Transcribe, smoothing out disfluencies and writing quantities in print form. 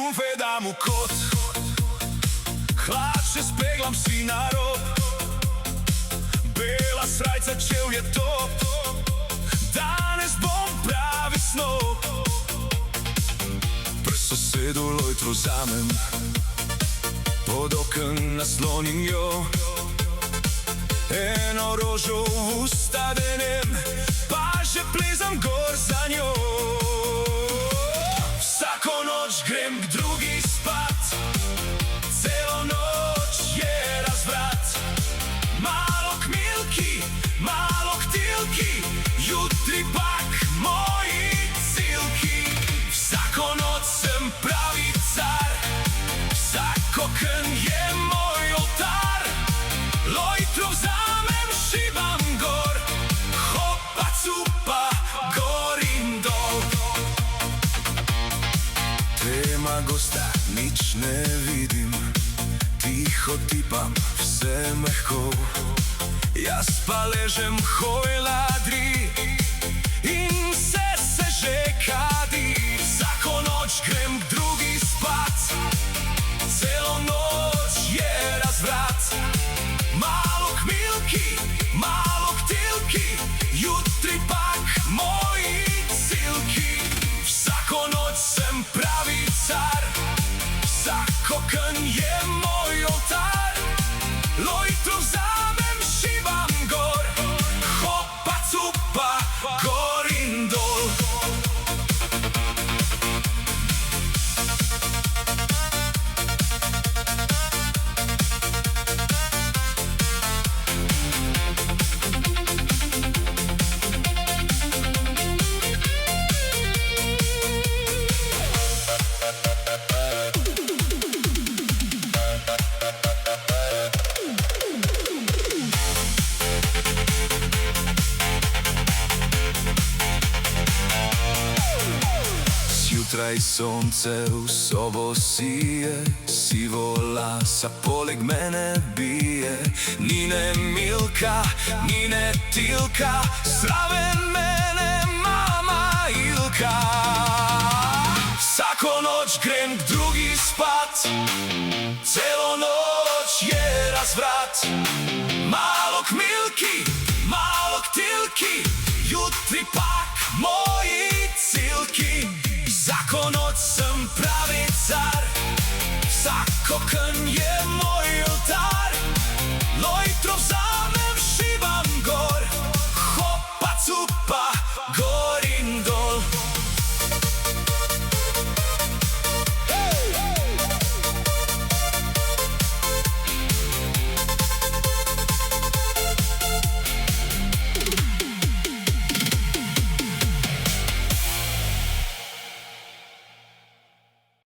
trumfe dam u kot. Hlad še speglam si na rob, bela srajca, čevlje top. Danes bom pravi snob. Pri sosedu lojtro vzamem, pod oken naslonim jo. Eno rožo v usta denem, pa že plezam gor za njo. Vsako noč grem k drugi spat, celo noč je razvrat. Malo k Milki, malo k Tilki, jutri pa k moji Cilki. Vsako noč sem pravi car, vsak oken je moj oltar. Lojtro vzamem, šibam gor, hopa cupa, gor in dol. Tema gosta, nič ne vidim, tiho tipam, vse mehko. Jaz pa ležem, hoj ladri in vse se že kadi. Vsako noč grem k drugi spat, celo noč je razvrat. Malo k Milki, malo k Tilki, jutri pa k moji Cilki. Vsako noč sem pravi car, vsak oken je moj oltar. Lojtro vzamem, šibam gor, hopa cupa, gor in dol. Zjutraj sonce v sobo sije, sivo lasa poleg mene bije. Ni ne Milka, ni ne Tilka, zraven mene mama Ilka. Vsako noč grem k drugi spat, celo noč je razvrat. Malo k Milki, malo k Tilki, jutri pa k moji Cilki. Vsako noč sem pravi car, vsak oken je moj